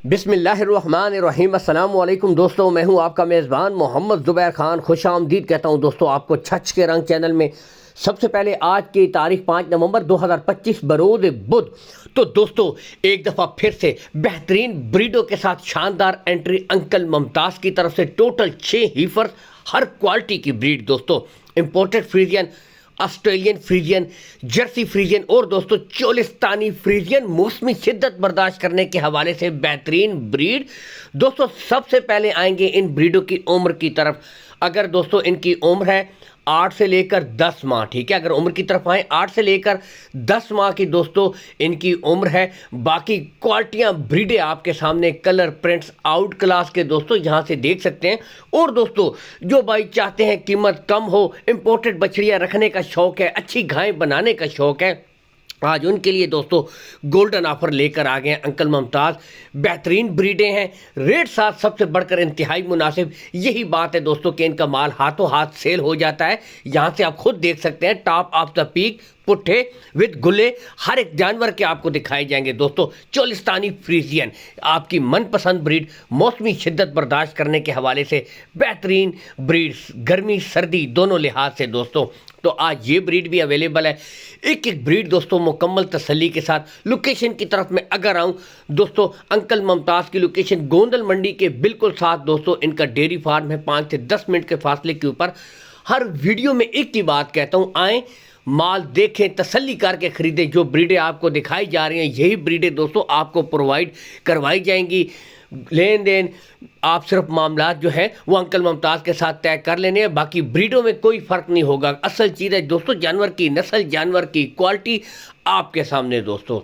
بسم اللہ الرحمن الرحیم۔ السلام علیکم دوستوں، میں ہوں آپ کا میزبان محمد زبیر خان، خوش آمدید کہتا ہوں دوستوں آپ کو چھچ کے رنگ چینل میں۔ سب سے پہلے آج کی تاریخ 5 نومبر 2025 بروز بدھ۔ تو دوستوں ایک دفعہ پھر سے بہترین بریڈوں کے ساتھ شاندار انٹری انکل ممتاز کی طرف سے ٹوٹل 6 ہیفرز، ہر کوالٹی کی بریڈ دوستوں، imported Friesian, Australian Friesian, Jersey Friesian اور دوستوں چولستانی فریزین موسمی شدت برداشت کرنے کے حوالے سے بہترین بریڈ۔ دوستوں سب سے پہلے آئیں گے ان بریڈوں کی عمر کی طرف۔ اگر دوستوں ان کی عمر ہے 8 سے لے کر 10 ماہ، ٹھیک ہے، اگر عمر کی طرف آئیں 8 سے لے کر 10 ماہ کی دوستوں ان کی عمر ہے۔ باقی کوالٹیاں بریڈیں آپ کے سامنے، کلر پرنٹس آؤٹ کلاس کے دوستوں یہاں سے دیکھ سکتے ہیں۔ اور دوستوں جو بھائی چاہتے ہیں قیمت کم ہو، امپورٹڈ بچڑیاں رکھنے کا شوق ہے، اچھی گھائیں بنانے کا شوق ہے، آج ان کے لیے دوستوں گولڈن آفر لے کر آ گئے ہیں انکل ممتاز۔ بہترین بریڈیں ہیں، ریٹ ساتھ سب سے بڑھ کر انتہائی مناسب۔ یہی بات ہے دوستوں کہ ان کا مال ہاتھوں ہاتھ سیل ہو جاتا ہے۔ یہاں سے آپ خود دیکھ سکتے ہیں، ٹاپ آف دا پیک پٹھے وتھ گلے ہر ایک جانور کے آپ کو دکھائے جائیں گے دوستوں۔ چولستانی فریزین آپ کی من پسند بریڈ، موسمی شدت برداشت کرنے کے حوالے سے بہترین بریڈ، گرمی سردی دونوں لحاظ سے دوستوں۔ تو آج یہ بریڈ بھی اویلیبل ہے۔ ایک ایک بریڈ دوستوں مکمل تسلی کے ساتھ۔ لوکیشن کی طرف میں اگر آؤں دوستوں، انکل ممتاز کی لوکیشن گوندل منڈی کے بالکل ساتھ دوستوں ان کا ڈیری فارم ہے، 5 سے 10 منٹ کے فاصلے کے اوپر۔ ہر ویڈیو میں ایک ہی بات کہتا ہوں، آئیں مال دیکھیں، تسلی کر کے خریدیں۔ جو بریڈیں آپ کو دکھائی جا رہی ہیں یہی بریڈیں دوستوں آپ کو پرووائڈ کروائی جائیں گی۔ لین دین آپ صرف معاملات جو ہیں وہ انکل ممتاز کے ساتھ طے کر لینے ہیں، باقی بریڈوں میں کوئی فرق نہیں ہوگا۔ اصل چیز ہے دوستوں جانور کی نسل، جانور کی کوالٹی آپ کے سامنے دوستوں۔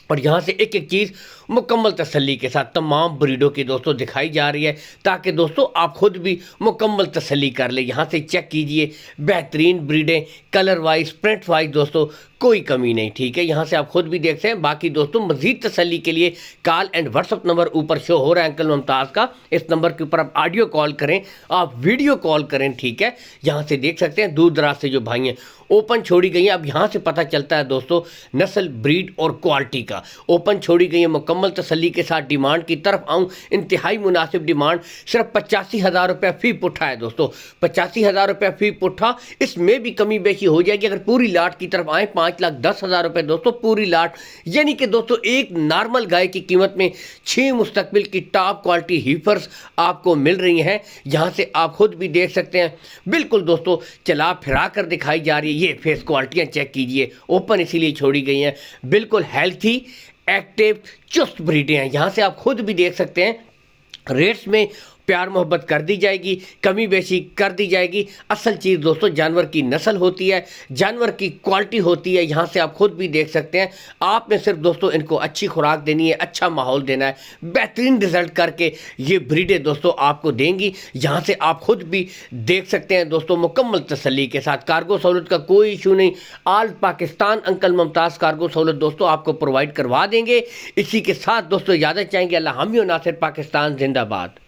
اور یہاں سے ایک ایک چیز مکمل تسلی کے ساتھ تمام بریڈوں کی دوستوں دکھائی جا رہی ہے، تاکہ دوستوں آپ خود بھی مکمل تسلی کر لیں۔ یہاں سے چیک کیجئے، بہترین بریڈیں، کلر وائز، پرنٹ وائز دوستوں کوئی کمی نہیں، ٹھیک ہے، یہاں سے آپ خود بھی دیکھتے ہیں۔ باقی دوستوں مزید تسلی کے لیے call and what's up number اوپر شو ہو رہا ہے انکل ممتاز کا، اس نمبر کے اوپر آپ آڈیو کال کریں، آپ ویڈیو کال کریں، ٹھیک ہے، یہاں سے دیکھ سکتے ہیں دور دراز سے جو بھائی ہیں اوپن چھوڑی گئی ہیں۔ اب یہاں سے پتہ چلتا ہے دوستوں نسل، بریڈ اور کوالٹی کا۔ اوپن چھوڑی گئی ہیں، مکمل تسلی کے ساتھ۔ ڈیمانڈ کی طرف آؤں، انتہائی مناسب ڈیمانڈ، صرف 85,000 روپے فی پٹھا ہے دوستوں، 85,000 روپے فی پٹھا۔ اس میں بھی کمی بیشی ہو جائے گی اگر پوری لاٹ کی طرف آئیں، 5,10,000 روپے دوستوں پوری لاٹ، یعنی کہ دوستوں ایک نارمل گائے کی قیمت میں 6 مستقبل کی ٹاپ کوالٹی ہیفرز آپ کو مل رہی ہیں۔ یہاں سے آپ خود بھی دیکھ سکتے ہیں، بالکل دوستوں چلا پھرا کر دکھائی جا رہی ہے۔ یہ فیس کوالٹیاں چیک کیجئے، اوپن اسی لیے چھوڑی گئی ہیں، بالکل ہیلتھی، ایکٹیو، چست بریڈیں ہیں۔ یہاں سے آپ خود بھی دیکھ سکتے ہیں، ریٹس میں پیار محبت کر دی جائے گی، کمی بیشی کر دی جائے گی۔ اصل چیز دوستوں جانور کی نسل ہوتی ہے، جانور کی کوالٹی ہوتی ہے۔ یہاں سے آپ خود بھی دیکھ سکتے ہیں، آپ نے صرف دوستوں ان کو اچھی خوراک دینی ہے، اچھا ماحول دینا ہے، بہترین رزلٹ کر کے یہ بریڈیں دوستوں آپ کو دیں گی۔ یہاں سے آپ خود بھی دیکھ سکتے ہیں دوستوں مکمل تسلی کے ساتھ۔ کارگو سہولت کا کوئی ایشو نہیں، آل پاکستان انکل ممتاز کارگو سہولت دوستوں آپ کو پرووائڈ کروا دیں گے۔ اسی کے ساتھ دوستوں اجازت چاہیں گے، اللہ حامی و ناصر پاکستان زندہ باد۔